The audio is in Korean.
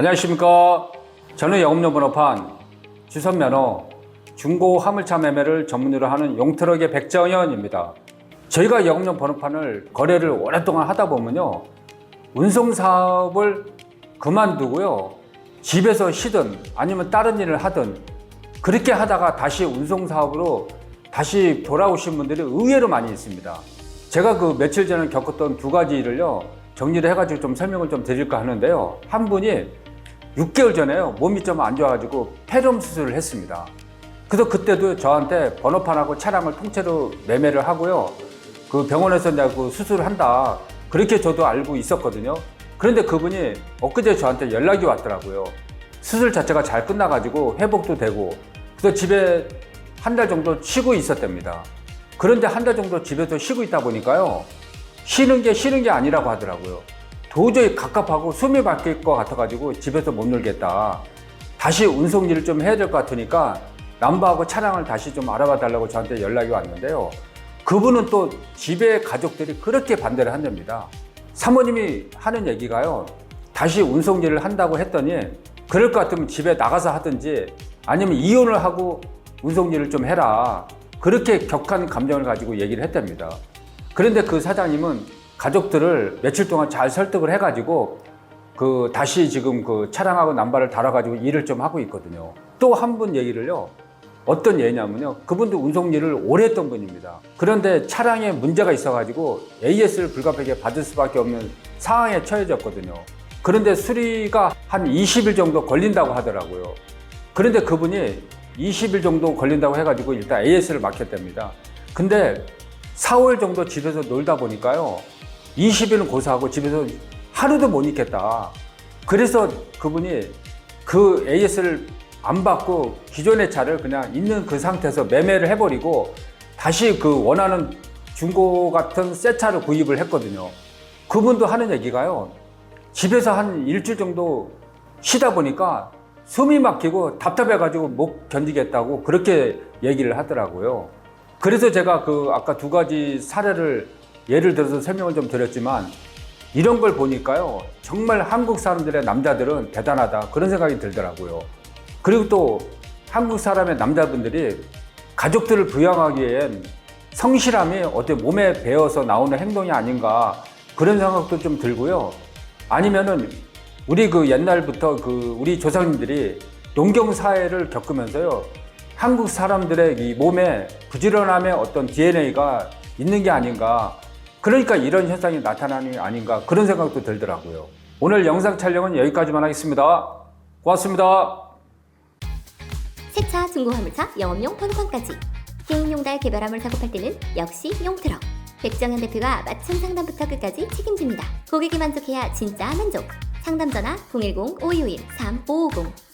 안녕하십니까. 저는 영업용 번호판, 주선면허, 중고 화물차 매매를 전문으로 하는 용트럭의 백정현입니다. 저희가 영업용 번호판을 거래를 오랫동안 하다 보면요, 운송사업을 그만두고요, 집에서 쉬든 아니면 다른 일을 하든 그렇게 하다가 다시 운송사업으로 다시 돌아오신 분들이 의외로 많이 있습니다. 제가 그 며칠 전에 겪었던 두 가지 일을요, 정리를 해가지고 좀 설명을 좀 드릴까 하는데요. 한 분이 6개월 전에요, 몸이 좀 안 좋아가지고 폐렴 수술을 했습니다. 그래서 그때도 저한테 번호판하고 차량을 통째로 매매를 하고요, 그 병원에서 이제 그 수술을 한다, 그렇게 저도 알고 있었거든요. 그런데 그분이 엊그제 저한테 연락이 왔더라고요. 수술 자체가 잘 끝나가지고 회복도 되고, 그래서 집에 한 달 정도 쉬고 있었답니다. 그런데 한 달 정도 집에서 쉬고 있다 보니까요, 쉬는 게 아니라고 하더라고요. 도저히 갑갑하고 숨이 막힐 것 같아가지고 집에서 못 놀겠다, 다시 운송 일을 좀 해야 될 것 같으니까 남바하고 차량을 다시 좀 알아봐 달라고 저한테 연락이 왔는데요. 그분은 또 집에 가족들이 그렇게 반대를 한답니다. 사모님이 하는 얘기가요, 다시 운송 일을 한다고 했더니 그럴 것 같으면 집에 나가서 하든지 아니면 이혼을 하고 운송 일을 좀 해라, 그렇게 격한 감정을 가지고 얘기를 했답니다. 그런데 그 사장님은 가족들을 며칠 동안 잘 설득을 해가지고 다시 지금 그 차량하고 남바를 달아가지고 일을 좀 하고 있거든요. 또 한 분 얘기를요, 어떤 예냐면요, 그분도 운송 일을 오래 했던 분입니다. 그런데 차량에 문제가 있어가지고 AS를 불가피하게 받을 수밖에 없는 상황에 처해졌거든요. 그런데 수리가 한 20일 정도 걸린다고 하더라고요. 그런데 그분이 20일 정도 걸린다고 해가지고 일단 AS를 맡겼답니다. 근데 4월 정도 집에서 놀다 보니까요, 20일은 고사하고 집에서 하루도 못 있겠다. 그래서 그분이 그 AS를 안 받고 기존의 차를 그냥 있는 그 상태에서 매매를 해버리고 다시 그 원하는 중고 같은 새 차를 구입을 했거든요. 그분도 하는 얘기가요, 집에서 한 일주일 정도 쉬다 보니까 숨이 막히고 답답해가지고 못 견디겠다고 그렇게 얘기를 하더라고요. 그래서 제가 아까 두 가지 사례를 예를 들어서 설명을 좀 드렸지만, 이런 걸 보니까요, 정말 한국 사람들의 남자들은 대단하다, 그런 생각이 들더라고요. 그리고 또 한국 사람의 남자분들이 가족들을 부양하기엔 성실함이 어때 몸에 배어서 나오는 행동이 아닌가, 그런 생각도 좀 들고요. 아니면은 우리 옛날부터 우리 조상님들이 농경사회를 겪으면서요, 한국 사람들의 이 몸에 부지런함의 어떤 DNA가 있는 게 아닌가, 그러니까 이런 현상이 나타나는 게 아닌가, 그런 생각도 들더라고요. 오늘 영상 촬영은 여기까지만 하겠습니다. 고맙습니다. 새차, 중고 화물차, 영업용 번호판까지 개인용 달 개별 화물 작업할 때는 역시 용트럭. 백정현 대표가 맞춤 상담부터 끝까지 책임집니다. 고객이 만족해야 진짜 만족. 상담 전화 010-5251-3550